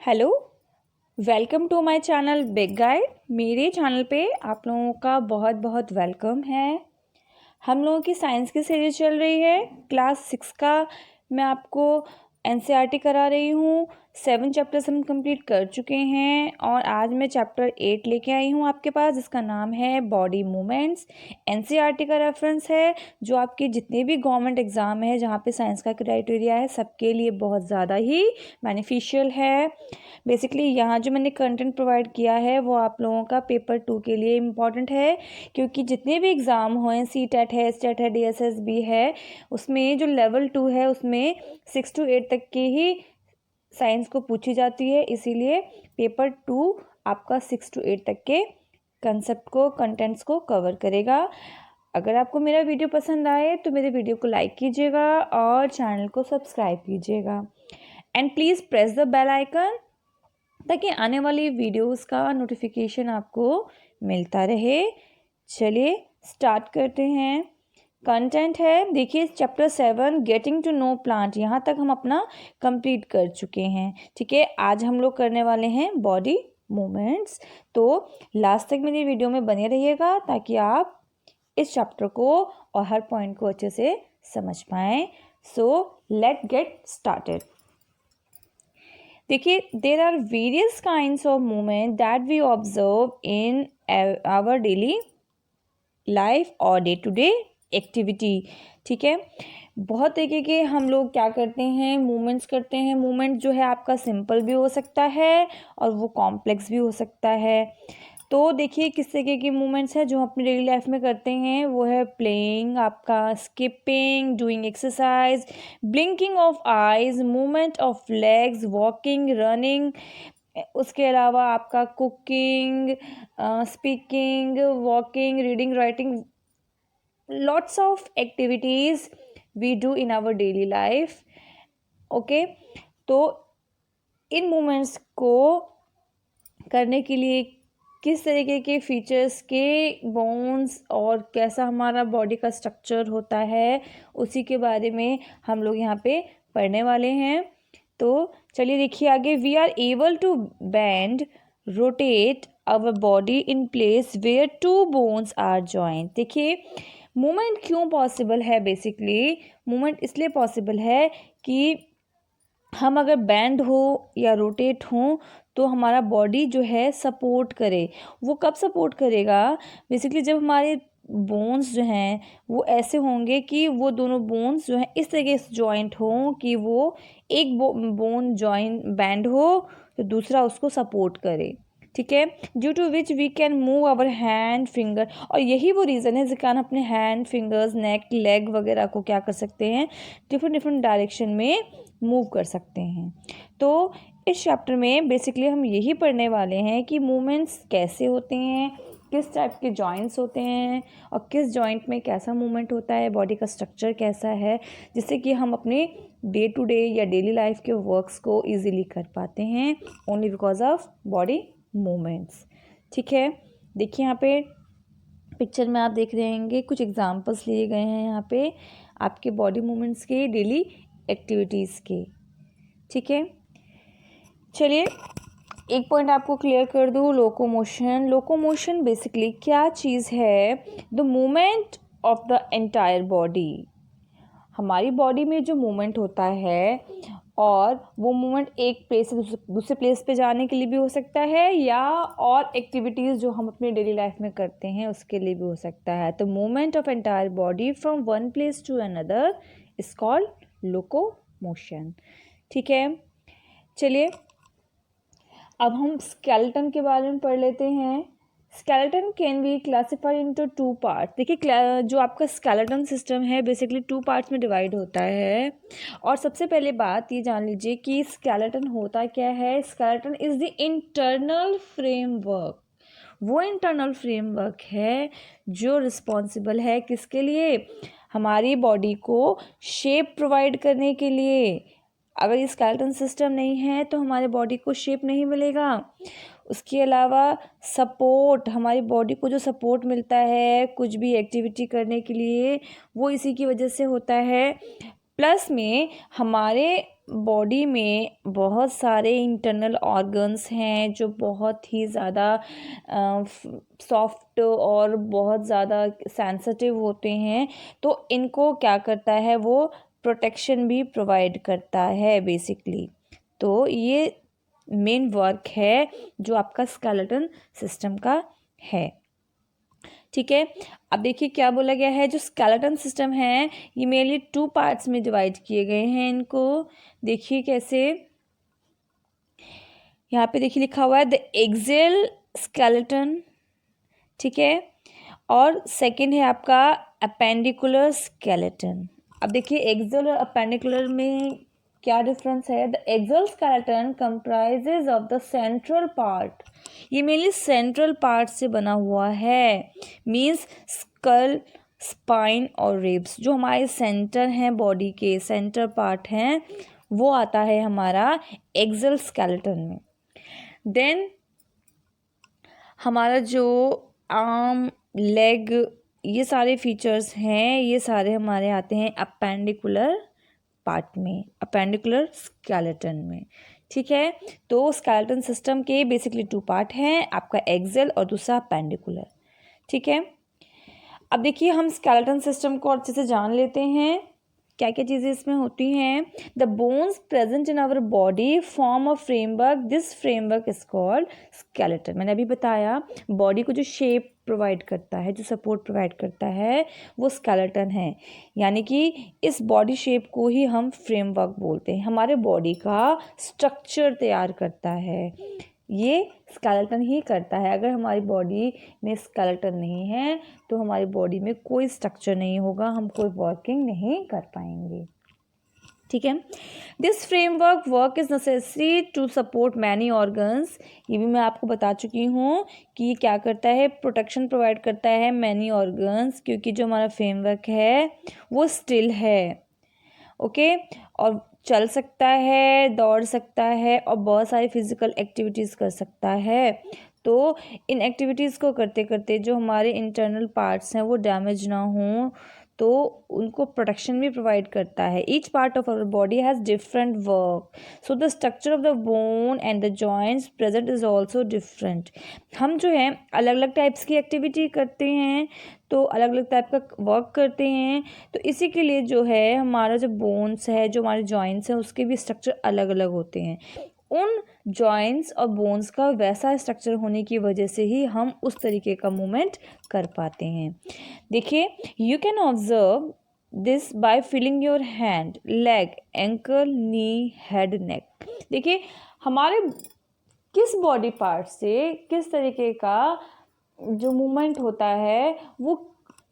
Hello, welcome to my channel big guide. मेरे channel पे आप लोगों का बहुत बहुत वेलकम है। हम लोगों की साइंस की सीरीज चल रही है। क्लास 6 का मैं आपको एनसीईआरटी करा रही हूँ। 7 चैप्टर्स हम कंप्लीट कर चुके हैं और आज मैं चैप्टर 8 लेके आई हूँ आपके पास, जिसका नाम है बॉडी मूवमेंट्स। एनसीईआरटी का रेफरेंस है जो आपके जितने भी गवर्नमेंट एग्ज़ाम है जहाँ पे साइंस का क्राइटेरिया है सबके लिए बहुत ज़्यादा ही बेनिफिशियल है। बेसिकली यहाँ जो मैंने कंटेंट प्रोवाइड किया है वो आप लोगों का पेपर 2 के लिए इम्पॉर्टेंट है, क्योंकि जितने भी एग्ज़ाम हुए, सीटेट है, स्टेट है, डीएसएसबी है, उसमें जो लेवल 2 है उसमें 6 to 8 तक की ही साइंस को पूछी जाती है। इसीलिए पेपर 2 आपका 6 to 8 तक के कंसेप्ट को, कंटेंट्स को कवर करेगा। अगर आपको मेरा वीडियो पसंद आए तो मेरे वीडियो को लाइक कीजिएगा और चैनल को सब्सक्राइब कीजिएगा and please press the bell icon ताकि आने वाली वीडियोस का नोटिफिकेशन आपको मिलता रहे। चलिए स्टार्ट करते हैं। कंटेंट है, देखिए chapter 7 getting to know plant, यहाँ तक हम अपना कंप्लीट कर चुके हैं। ठीक है, आज हम लोग करने वाले हैं बॉडी मूवमेंट्स। तो लास्ट तक मेरी वीडियो में बने रहिएगा ताकि आप इस चैप्टर को और हर पॉइंट को अच्छे से समझ पाएँ। So let get started. देखिए, there are various kinds of movement that we observe in our daily life और डे टू डे एक्टिविटी। ठीक है, बहुत तरीके के हम लोग क्या करते हैं, मूवमेंट्स करते हैं। मूवमेंट जो है आपका सिंपल भी हो सकता है और वो कॉम्प्लेक्स भी हो सकता है। तो देखिए किस तरीके की मूवमेंट्स हैं जो हम अपनी डेली लाइफ में करते हैं। वो है प्लेइंग, आपका skipping, doing exercise, blinking of eyes, movement of legs, walking, running. उसके अलावा आपका cooking, speaking, walking, reading, writing, lots of activities we do in our daily life. Okay, तो इन मूवमेंट्स को करने के लिए किस तरीके के फीचर्स के बोन्स और कैसा हमारा बॉडी का स्ट्रक्चर होता है उसी के बारे में हम लोग यहाँ पे पढ़ने वाले हैं। तो चलिए देखिए आगे। We are able to bend, rotate our body in place where two bones are joint. देखिए मूवमेंट क्यों पॉसिबल है। बेसिकली मूवमेंट इसलिए पॉसिबल है कि हम अगर बैंड हो या रोटेट हो तो हमारा बॉडी जो है सपोर्ट करे। वो कब सपोर्ट करेगा, बेसिकली जब हमारे बोन्स जो हैं वो ऐसे होंगे कि वो दोनों बोन्स जो हैं इस तरीके से जॉइंट हों कि वो एक बोन जॉइंट बैंड हो तो दूसरा उसको सपोर्ट करे। ठीक है, due to which we can move our hand, finger. और यही वो रीज़न है जिसके कारण अपने हैंड, फिंगर्स, नेक, लेग वगैरह को क्या कर सकते हैं, डिफरेंट डिफरेंट डायरेक्शन में मूव कर सकते हैं। तो इस चैप्टर में बेसिकली हम यही पढ़ने वाले हैं कि मूवमेंट्स कैसे होते हैं, किस टाइप के जॉइंट्स होते हैं और किस जॉइंट में कैसा मूवमेंट होता है, बॉडी का स्ट्रक्चर कैसा है, जिससे कि हम अपने डे टू डे या डेली लाइफ के वर्क्स को इजीली कर पाते हैं only because of body movements. ठीक है, देखिए यहाँ पे पिक्चर में आप देख रहे होंगे कुछ एग्जांपल्स लिए गए हैं यहाँ पे आपके बॉडी मूवमेंट्स के, डेली एक्टिविटीज़ के। ठीक है, चलिए एक पॉइंट आपको क्लियर कर दूँ। लोकोमोशन। लोकोमोशन बेसिकली क्या चीज़ है, the movement of the entire body. हमारी बॉडी में जो मूवमेंट होता है और वो मूवमेंट एक प्लेस से दूसरे प्लेस पे जाने के लिए भी हो सकता है या और एक्टिविटीज़ जो हम अपने डेली लाइफ में करते हैं उसके लिए भी हो सकता है। तो movement of entire body from one place to another is called locomotion. ठीक है, चलिए अब हम स्केलेटन के बारे में पढ़ लेते हैं। Skeleton can be classified into 2 parts. देखिए जो आपका स्केलेटन सिस्टम है बेसिकली 2 पार्ट्स में डिवाइड होता है। और सबसे पहले बात ये जान लीजिए कि स्केलेटन होता क्या है। Skeleton is the internal framework. वो इंटरनल फ्रेमवर्क है जो रिस्पॉन्सिबल है किसके लिए, हमारी बॉडी को शेप प्रोवाइड करने के लिए। अगर ये स्केलेटन सिस्टम नहीं है तो हमारे बॉडी को शेप नहीं मिलेगा। उसके अलावा सपोर्ट, हमारी बॉडी को जो सपोर्ट मिलता है कुछ भी एक्टिविटी करने के लिए वो इसी की वजह से होता है। प्लस में हमारे बॉडी में बहुत सारे इंटरनल ऑर्गन्स हैं जो बहुत ही ज़्यादा सॉफ्ट और बहुत ज़्यादा सेंसिटिव होते हैं, तो इनको क्या करता है, वो प्रोटेक्शन भी प्रोवाइड करता है बेसिकली। तो ये मेन वर्क है जो आपका स्केलेटन सिस्टम का है। ठीक है, अब देखिए क्या बोला गया है, जो स्केलेटन सिस्टम है ये मेनली 2 पार्ट्स में डिवाइड किए गए हैं। इनको देखिए कैसे, यहाँ पे देखिए लिखा हुआ है द एक्सियल स्केलेटन, ठीक है, और सेकंड है आपका अपेंडिकुलर स्केलेटन। अब देखिए एक्सियल और अपेंडिकुलर में क्या डिफरेंस है। The axial skeleton comprises of the central part, ये मेनली सेंट्रल पार्ट से बना हुआ है, मीन्स स्कल, स्पाइन और रिब्स, जो हमारे सेंटर हैं, बॉडी के सेंटर पार्ट हैं, वो आता है हमारा एक्सियल स्केलेटन में। देन हमारा जो आर्म, लेग, ये सारे फीचर्स हैं, ये सारे हमारे आते हैं अपेंडिकुलर पार्ट में, अपेंडिकुलर स्केलेटन में। ठीक है, तो स्केलेटन सिस्टम के बेसिकली 2 पार्ट हैं, आपका एक्सियल और दूसरा अपेंडिकुलर। ठीक है, अब देखिए हम स्केलेटन सिस्टम को अच्छे से जान लेते हैं, क्या क्या चीज़ें इसमें होती हैं। The bones present in our body form a framework, this framework is called skeleton. मैंने अभी बताया बॉडी को जो शेप प्रोवाइड करता है, जो सपोर्ट प्रोवाइड करता है, वो स्केलेटन है, यानी कि इस बॉडी शेप को ही हम फ्रेमवर्क बोलते हैं, हमारे बॉडी का स्ट्रक्चर तैयार करता है, ये स्केलेटन ही करता है। अगर हमारी बॉडी में स्केलेटन नहीं है तो हमारी बॉडी में कोई स्ट्रक्चर नहीं होगा, हम कोई वर्किंग नहीं कर पाएंगे। ठीक है, this framework work is necessary to support many organs, ये भी मैं आपको बता चुकी हूँ कि ये क्या करता है, प्रोटेक्शन प्रोवाइड करता है मैनी ऑर्गन्स, क्योंकि जो हमारा फ्रेमवर्क है वो स्टिल है, ओके, और चल सकता है, दौड़ सकता है और बहुत सारी फिजिकल एक्टिविटीज़ कर सकता है। तो इन एक्टिविटीज़ को करते करते जो हमारे इंटरनल पार्ट्स हैं वो डैमेज ना हों, तो उनको प्रोटेक्शन भी प्रोवाइड करता है। Each part of our body has different work, so the structure of the bone and the joints present is also different. हम जो है अलग अलग टाइप्स की एक्टिविटी करते हैं, तो अलग अलग टाइप का वर्क करते हैं, तो इसी के लिए जो है हमारा जो बोन्स है, जो हमारे जॉइंट्स हैं, उसके भी स्ट्रक्चर अलग अलग होते हैं। उन जॉइंट्स और बोन्स का वैसा स्ट्रक्चर होने की वजह से ही हम उस तरीके का मूवमेंट कर पाते हैं। देखिए, you can observe this by feeling your hand, leg, ankle, knee, head, neck. देखिए हमारे किस बॉडी पार्ट से किस तरीके का जो मूवमेंट होता है वो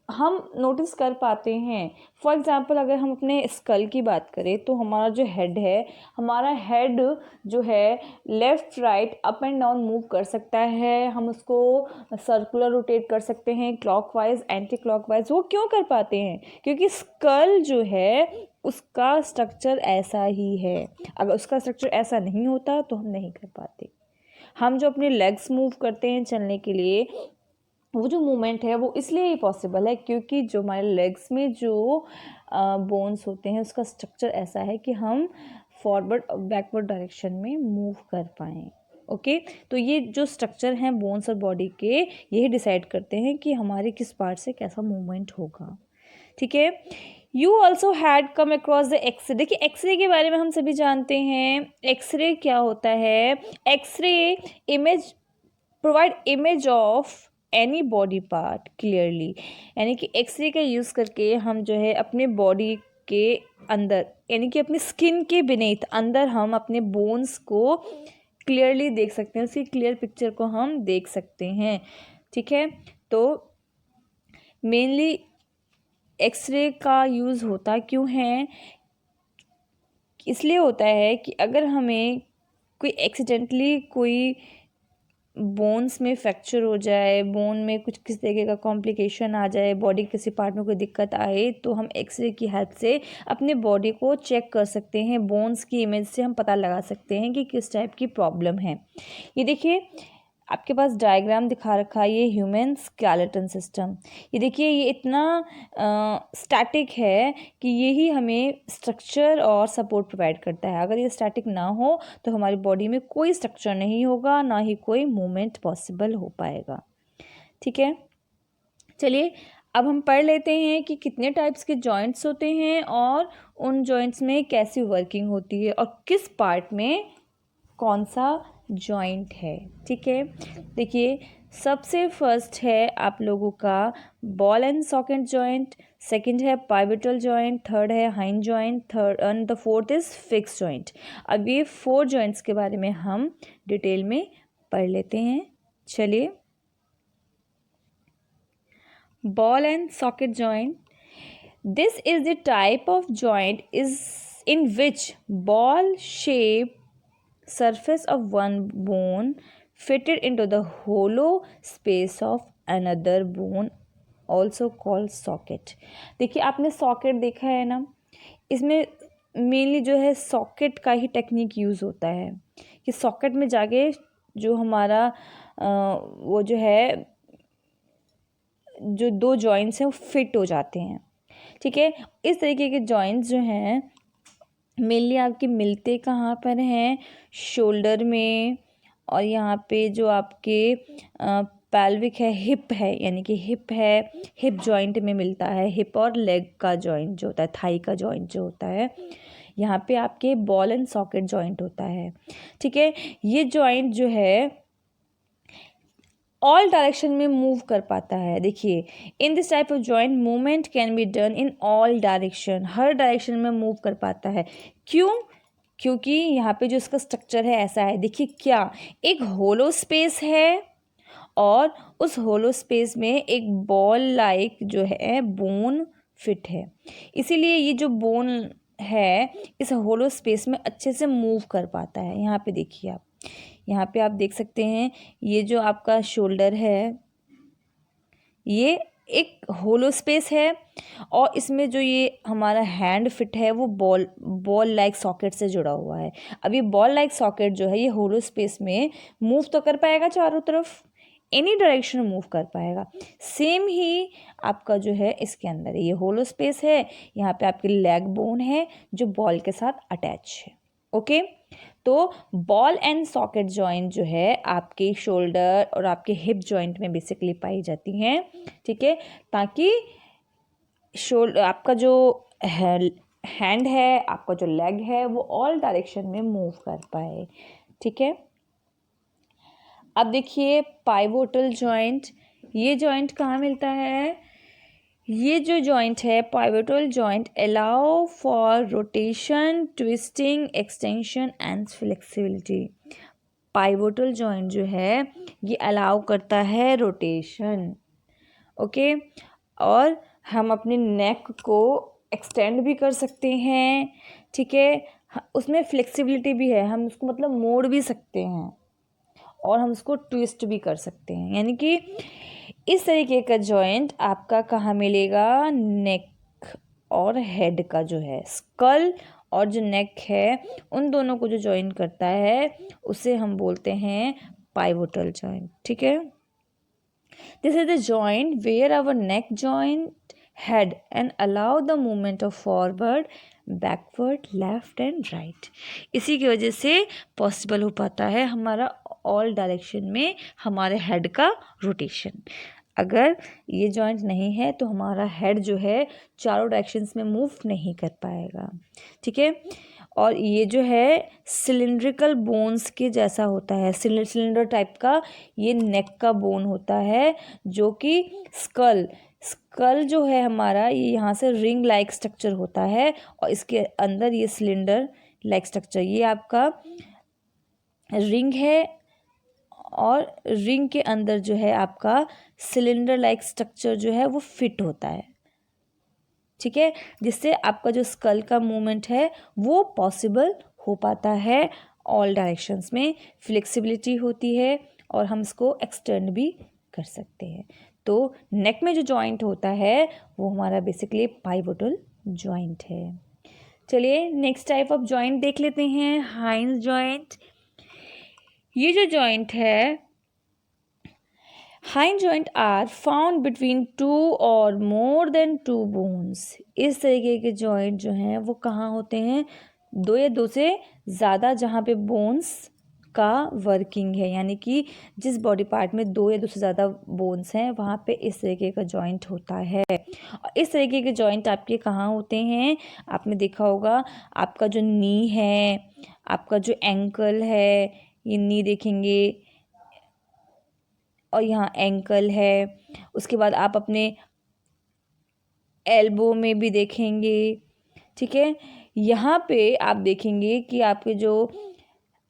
हम नोटिस कर पाते हैं। फॉर एग्ज़ाम्पल अगर हम अपने स्कल की बात करें तो हमारा जो हेड है, हमारा हेड जो है left right up and down move कर सकता है, हम उसको सर्कुलर रोटेट कर सकते हैं, क्लॉकवाइज, एंटी क्लॉकवाइज। वो क्यों कर पाते हैं? क्योंकि स्कल जो है उसका स्ट्रक्चर ऐसा ही है, अगर उसका स्ट्रक्चर ऐसा नहीं होता तो हम नहीं कर पाते। हम जो अपने लेग्स मूव करते हैं चलने के लिए, वो जो मूवमेंट है वो इसलिए ही पॉसिबल है क्योंकि जो हमारे लेग्स में जो बोन्स होते हैं उसका स्ट्रक्चर ऐसा है कि हम फॉरवर्ड और बैकवर्ड डायरेक्शन में मूव कर पाएँ। ओके, तो ये जो स्ट्रक्चर हैं बोन्स और बॉडी के, यही डिसाइड करते हैं कि हमारे किस पार्ट से कैसा मूवमेंट होगा। ठीक है, you also had come across the x-ray. देखिए एक्सरे के बारे में हम सभी जानते हैं, एक्सरे क्या होता है। X-ray image provide image of any body part clearly, यानी कि एक्सरे का यूज़ करके हम जो है अपने बॉडी के अंदर, यानी कि अपनी स्किन के बीनेथ अंदर हम अपने बोन्स को क्लियरली देख सकते हैं, उसकी क्लियर पिक्चर को हम देख सकते हैं। ठीक है, तो मेनली एक्सरे का यूज़ होता क्यों है, इसलिए होता है कि अगर हमें कोई एक्सीडेंटली कोई बोन्स में फ्रैक्चर हो जाए, बोन में कुछ किसी तरीके का कॉम्प्लिकेशन आ जाए, बॉडी के किसी पार्ट में कोई दिक्कत आए, तो हम एक्सरे की हेल्प से अपने बॉडी को चेक कर सकते हैं। बोन्स की इमेज से हम पता लगा सकते हैं कि किस टाइप की प्रॉब्लम है। ये देखिए आपके पास डायग्राम दिखा रखा है, ये ह्यूमन स्केलेटन सिस्टम। ये देखिए, ये इतना स्टैटिक है कि यही हमें स्ट्रक्चर और सपोर्ट प्रोवाइड करता है। अगर ये स्टैटिक ना हो तो हमारी बॉडी में कोई स्ट्रक्चर नहीं होगा, ना ही कोई मूवमेंट पॉसिबल हो पाएगा। ठीक है, चलिए अब हम पढ़ लेते हैं कि कितने टाइप्स के जॉइंट्स होते हैं और उन जॉइंट्स में कैसी वर्किंग होती है और किस पार्ट में कौन सा जॉइंट है। ठीक है, देखिए सबसे फर्स्ट है आप लोगों का ball and socket joint, second है पाइवोटल जॉइंट, थर्ड है hinge joint, third and the fourth is fix joint. अब ये 4 जॉइंट्स के बारे में हम डिटेल में पढ़ लेते हैं। चलिए, ball and socket joint. This is the type of joint is in which ball shaped surface of one bone fitted into the hollow space of another bone also called socket. देखिए आपने socket देखा है ना, इसमें mainly जो है socket का ही technique use होता है कि सॉकेट में जाके जो हमारा वो जो है जो 2 जॉइंट्स हैं वो फिट हो जाते हैं। ठीक है, इस तरीके के जॉइंट्स जो हैं मेनली आपके मिलते कहाँ पर हैं, शोल्डर में, और यहाँ पे जो आपके पैल्विक है, हिप है, यानी कि हिप है, हिप जॉइंट में मिलता है। हिप और लेग का जॉइंट जो होता है, थाई का जॉइंट जो होता है, यहाँ पे आपके बॉल एंड सॉकेट जॉइंट होता है। ठीक है, ये जॉइंट जो है ऑल डायरेक्शन में मूव कर पाता है। देखिए, in this type of joint movement can be done in all direction, her direction में मूव कर पाता है। क्यों? क्योंकि यहाँ पे जो इसका स्ट्रक्चर है ऐसा है। देखिए, क्या एक होलो स्पेस है और उस होलो स्पेस में एक बॉल लाइक जो है बोन फिट है, इसीलिए ये जो बोन है इस होलो स्पेस में अच्छे से मूव कर पाता है। यहाँ पे देखिए, आप यहाँ पे आप देख सकते हैं, ये जो आपका शोल्डर है ये एक होलो स्पेस है और इसमें जो ये हमारा हैंड फिट है वो बॉल लाइक सॉकेट से जुड़ा हुआ है। अब ये बॉल लाइक सॉकेट जो है ये होलो स्पेस में मूव तो कर पाएगा, चारों तरफ एनी डायरेक्शन मूव कर पाएगा। सेम ही आपका जो है इसके अंदर ये होलो स्पेस है, यहाँ पे आपकी लेग बोन है जो बॉल के साथ अटैच है। ओके, तो बॉल एंड सॉकेट जॉइंट जो है आपके शोल्डर और आपके हिप जॉइंट में बेसिकली पाई जाती हैं। ठीक है, ताकि शोल्डर आपका जो हैंड है, आपका जो लेग है वो ऑल डायरेक्शन में मूव कर पाए। ठीक है, अब देखिए पाइवोटल जॉइंट, ये जॉइंट कहाँ मिलता है? ये जो जॉइंट है pivotal joint allow for rotation, twisting, extension and flexibility. Pivotal joint जो है ये अलाउ करता है रोटेशन, ओके, और हम अपने नेक को एक्सटेंड भी कर सकते हैं। ठीक है, उसमें फ्लेक्सिबिलिटी भी है, हम उसको मतलब मोड़ भी सकते हैं और हम उसको ट्विस्ट भी कर सकते हैं। यानी कि इस तरीके का जॉइंट आपका कहाँ मिलेगा? नेक और हेड का जो है, स्कल और जो नेक है उन दोनों को जो जॉइन करता है उसे हम बोलते हैं पाइवोटल जॉइंट। ठीक है, this is the joint where our neck joint head and allow the movement of forward, backward, left and right. इसी की वजह से पॉसिबल हो पाता है हमारा ऑल डायरेक्शन में हमारे हेड का रोटेशन। अगर ये जॉइंट नहीं है तो हमारा हेड जो है चारों डायरेक्शंस में मूव नहीं कर पाएगा। ठीक है, और ये जो है सिलिंड्रिकल बोन्स के जैसा होता है, सिलेंडर टाइप का ये नेक का बोन होता है, जो कि स्कल जो है हमारा ये यहाँ से रिंग लाइक स्ट्रक्चर होता है और इसके अंदर ये सिलेंडर लाइक स्ट्रक्चर, ये आपका रिंग है और रिंग के अंदर जो है आपका सिलेंडर लाइक स्ट्रक्चर जो है वो फिट होता है। ठीक है, जिससे आपका जो स्कल का मूवमेंट है वो पॉसिबल हो पाता है, ऑल डायरेक्शंस में फ्लेक्सिबिलिटी होती है और हम इसको एक्सटेंड भी कर सकते हैं। तो नेक में जो जॉइंट होता है वो हमारा बेसिकली पाइवोटल जॉइंट है। चलिए नेक्स्ट टाइप ऑफ जॉइंट देख लेते हैं, हाइंड जॉइंट। ये जो जॉइंट है hinge joint are found between 2 और मोर देन 2 बोन्स। इस तरीके के जॉइंट जो हैं वो कहाँ होते हैं, 2 या 2 से ज़्यादा, जहाँ पे बोन्स का वर्किंग है, यानी कि जिस बॉडी पार्ट में 2 या 2 से ज़्यादा बोन्स हैं वहाँ पे इस तरीके का जॉइंट होता है। और इस तरीके के जॉइंट आपके कहाँ होते हैं, आपने देखा होगा आपका जो नी है, आपका जो एंकल है, ये नी देखेंगे और यहाँ एंकल है, उसके बाद आप अपने एल्बो में भी देखेंगे, ठीक है। यहाँ पे आप देखेंगे कि आपके जो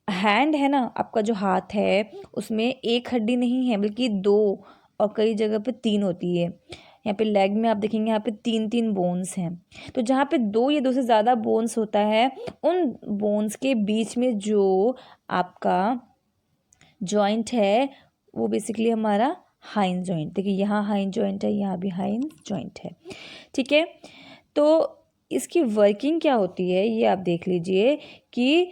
हैंड है ना, आपका जो हाथ है उसमें एक हड्डी नहीं है बल्कि 2 और कई जगह पे 3 होती है। यहाँ पे लेग में आप देखेंगे यहाँ पे 3 बोन्स हैं। तो जहाँ पे 2 या 2 से ज़्यादा बोन्स होता है, उन बोन्स के बीच में जो आपका जॉइंट है वो बेसिकली हमारा हाइंड जॉइंट। देखिए यहाँ हाइंड जॉइंट है, यहाँ भी हाइंड जॉइंट है, ठीक है। तो इसकी वर्किंग क्या होती है ये आप देख लीजिए कि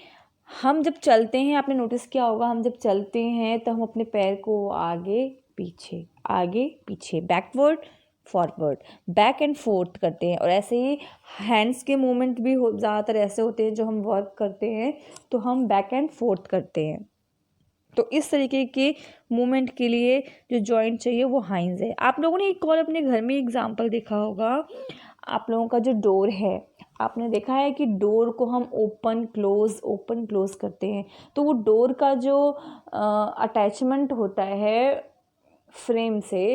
हम जब चलते हैं, आपने नोटिस किया होगा, हम जब चलते हैं तो हम अपने पैर को आगे पीछे, backward forward, back and fourth करते हैं। और ऐसे ही हैंड्स के मूवमेंट भी ज़्यादातर ऐसे होते हैं, जो हम वर्क करते हैं तो हम बैक एंड फोर्थ करते हैं। तो इस तरीके के मूवमेंट के लिए जो जॉइंट चाहिए वो हाइंड्स है। आप लोगों ने एक और अपने घर में एग्जांपल देखा होगा, आप लोगों का जो डोर है, आपने देखा है कि डोर को हम ओपन क्लोज करते हैं, तो वो डोर का जो अटैचमेंट होता है फ्रेम से,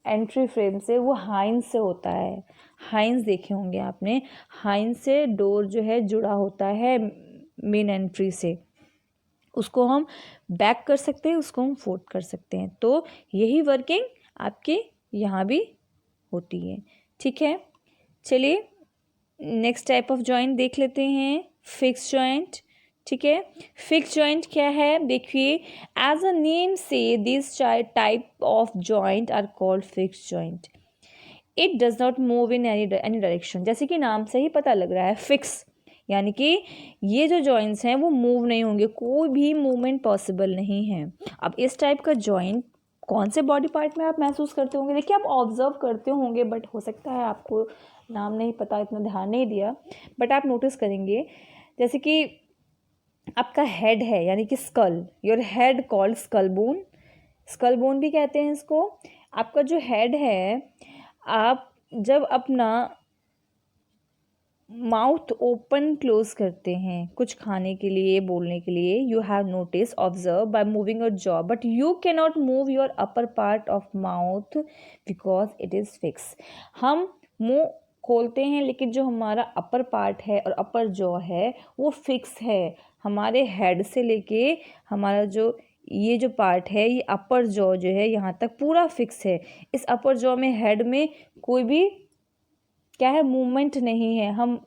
एंट्री फ्रेम से, वो हाइंड से होता है। हाइंड्स देखे होंगे आपने, हाइंड से डोर जो है जुड़ा होता है मेन एंट्री से, उसको हम बैक कर सकते हैं, उसको हम फोल्ड कर सकते हैं। तो यही वर्किंग आपके यहाँ भी होती है, ठीक है। चलिए नेक्स्ट टाइप ऑफ जॉइंट देख लेते हैं, फिक्स जॉइंट, ठीक है। फिक्स जॉइंट क्या है, देखिए एज अ नेम से this type of joint are called fix joint. It does not move in any direction. जैसे कि नाम से ही पता लग रहा है फिक्स, यानी कि ये जो जॉइंट्स हैं वो मूव नहीं होंगे, कोई भी मूवमेंट पॉसिबल नहीं है। अब इस टाइप का जॉइंट कौन से बॉडी पार्ट में आप महसूस करते होंगे, देखिए आप ऑब्जर्व करते होंगे, बट हो सकता है आपको नाम नहीं पता, इतना ध्यान नहीं दिया, बट आप नोटिस करेंगे जैसे कि आपका हेड है, यानी कि skull, your head called skull bone भी कहते हैं इसको। आपका जो हेड है, आप जब अपना माउथ ओपन क्लोज करते हैं कुछ खाने के लिए, बोलने के लिए, you have notice observe by moving your jaw, but you can not move your upper part of mouth because it is fix. हम मुंह खोलते हैं लेकिन जो हमारा अपर पार्ट है और अपर जॉ है वो फिक्स है। हमारे हेड से लेके हमारा जो ये जो पार्ट है, ये अपर जॉ जो है यहाँ तक पूरा फिक्स है। इस अपर जॉ में, हेड में कोई भी क्या है, मूवमेंट नहीं है। हम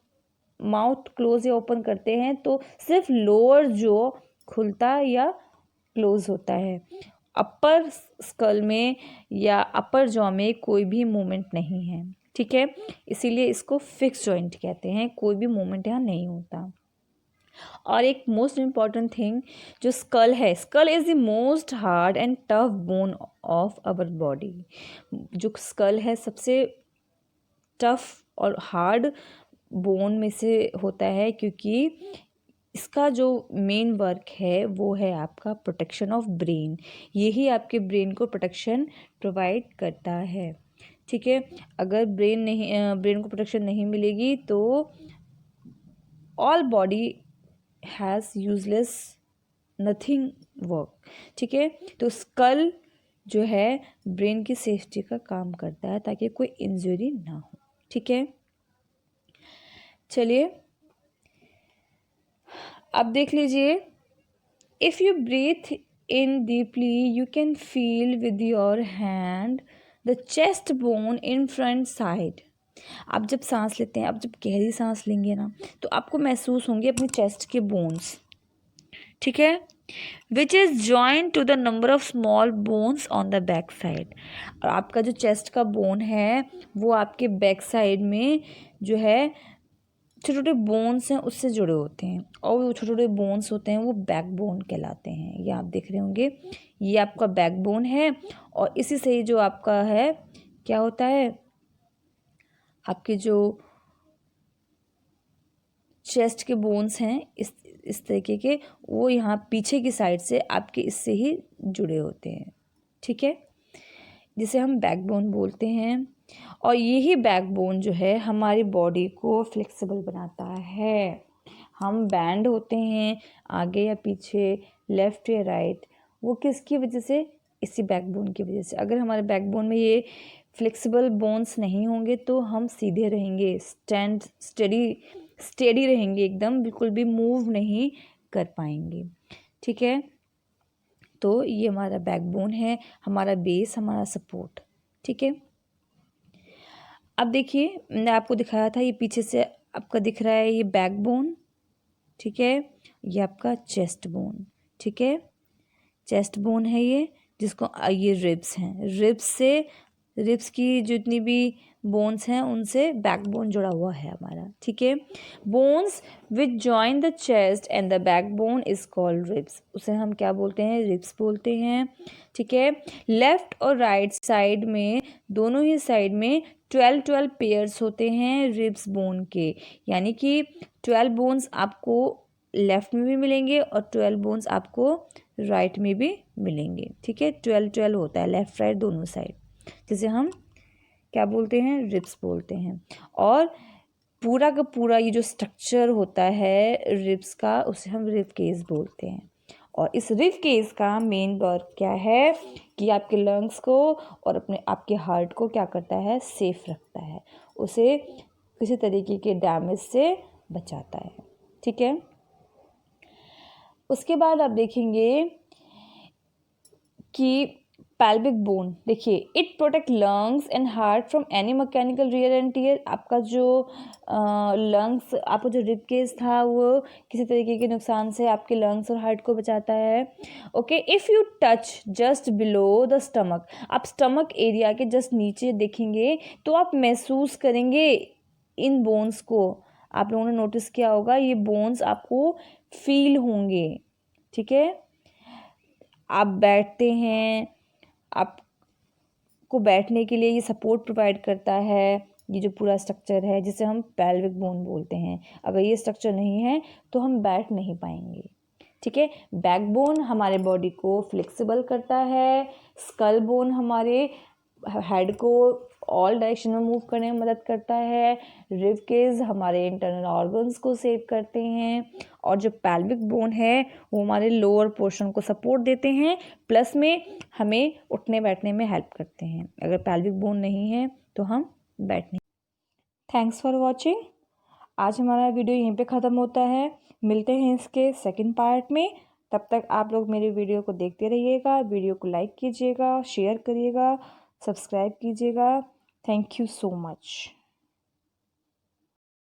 माउथ क्लोज या ओपन करते हैं तो सिर्फ लोअर जो खुलता या क्लोज होता है, अपर स्कल में या अपर जॉ में कोई भी मूवमेंट नहीं है, ठीक है। इसीलिए इसको फिक्स जॉइंट कहते हैं, कोई भी मूवमेंट यहाँ नहीं होता। और एक मोस्ट इम्पॉर्टेंट थिंग, जो स्कल है, skull is the most hard and tough bone of our body. जो स्कल है सबसे टफ और हार्ड बोन में से होता है, क्योंकि इसका जो मेन वर्क है वो है आपका प्रोटेक्शन ऑफ ब्रेन। यही आपके ब्रेन को प्रोटेक्शन प्रोवाइड करता है, ठीक है। अगर ब्रेन को प्रोटेक्शन नहीं मिलेगी तो all body has useless nothing work, ठीक है। तो स्कल जो है ब्रेन की सेफ्टी का काम करता है ताकि कोई इंजरी ना हो, ठीक है। चलिए अब देख लीजिए, if you breathe in deeply you can feel with your hand the chest bone in front side. आप जब सांस लेते हैं, आप जब गहरी सांस लेंगे ना, तो आपको महसूस होंगे अपने चेस्ट के बोन्स, ठीक है, which is joint to the number of small bones on the back side. और आपका जो चेस्ट का बोन है वो आपके बैक साइड में जो है छोटे छोटे बोन्स हैं उससे जुड़े होते हैं, और वो छोटे छोटे बोन्स होते हैं वो बैकबोन कहलाते हैं। ये आप देख रहे होंगे, ये आपका बैकबोन है, और इसी से ही जो आपका है क्या होता है, आपके जो चेस्ट के बोन्स हैं इस तरीके के, वो यहाँ पीछे की साइड से आपके इससे ही जुड़े होते हैं, ठीक है, जिसे हम बैकबोन बोलते हैं। और यही बैकबोन जो है हमारी बॉडी को फ्लेक्सिबल बनाता है। हम बैंड होते हैं आगे या पीछे, लेफ़्ट या राइट, वो किसकी वजह से, इसी बैकबोन की वजह से। अगर हमारे बैकबोन में ये फ्लेक्सिबल बोन्स नहीं होंगे तो हम सीधे रहेंगे, स्टेडी रहेंगे एकदम, बिल्कुल भी मूव नहीं कर पाएंगे, ठीक है। तो ये हमारा बैकबोन है, हमारा बेस, हमारा सपोर्ट, ठीक है। अब देखिए, मैंने आपको दिखाया था, ये पीछे से आपका दिख रहा है ये बैकबोन, ठीक है, ये आपका चेस्ट बोन, ठीक है, चेस्ट बोन है ये, जिसको ये रिब्स हैं, रिब्स की जितनी भी बोन्स हैं उनसे बैकबोन जुड़ा हुआ है हमारा, ठीक है। Bones which join the chest and the backbone is called ribs, उसे हम क्या बोलते हैं, रिब्स बोलते हैं, ठीक है। लेफ्ट और राइट साइड में, दोनों ही साइड में 12 पेयर्स होते हैं रिब्स बोन के, यानी कि 12 बोन्स आपको लेफ्ट में भी मिलेंगे और 12 बोन्स आपको राइट में भी मिलेंगे, ठीक है। 12 होता है लेफ्ट राइट दोनों साइड, जिसे हम क्या बोलते हैं, रिब्स बोलते हैं। और पूरा का पूरा ये जो स्ट्रक्चर होता है रिब्स का, उसे हम रिब केस बोलते हैं। और इस रिब केस का मेन वर्क क्या है कि आपके लंग्स को और आपके हार्ट को क्या करता है, सेफ रखता है, उसे किसी तरीके के डैमेज से बचाता है, ठीक है। उसके बाद आप देखेंगे कि पैल्विक बोन, देखिए, it protect lungs and heart from any mechanical rear and tear. आपका जो लंग्स, आपका जो रिब केस था वो किसी तरीके के नुकसान से आपके लंग्स और हार्ट को बचाता है, okay. If you touch just below the stomach, आप स्टमक एरिया के जस्ट नीचे देखेंगे तो आप महसूस करेंगे इन बोन्स को, आप लोगों ने नोटिस किया होगा, ये बोन्स आपको फील होंगे, ठीक है। आप बैठते हैं, आपको बैठने के लिए ये सपोर्ट प्रोवाइड करता है, ये जो पूरा स्ट्रक्चर है जिसे हम पैल्विक बोन बोलते हैं। अगर ये स्ट्रक्चर नहीं है तो हम बैठ नहीं पाएंगे, ठीक है। बैकबोन हमारे बॉडी को फ्लेक्सिबल करता है, स्कल बोन हमारे हेड को ऑल डायरेक्शन में मूव करने में मदद करता है, रिब केज हमारे इंटरनल ऑर्गन्स को सेव करते हैं, और जो पैल्विक बोन है वो हमारे लोअर पोर्शन को सपोर्ट देते हैं, प्लस में हमें उठने बैठने में हेल्प करते हैं। अगर पैल्विक बोन नहीं है तो हम बैठ नहीं। Thanks for watching. आज हमारा वीडियो यहीं पे ख़त्म होता है, मिलते हैं इसके सेकंड पार्ट में। तब तक आप लोग मेरे वीडियो को देखते रहिएगा, वीडियो को लाइक कीजिएगा, शेयर करिएगा, सब्सक्राइब कीजिएगा। Thank you so much.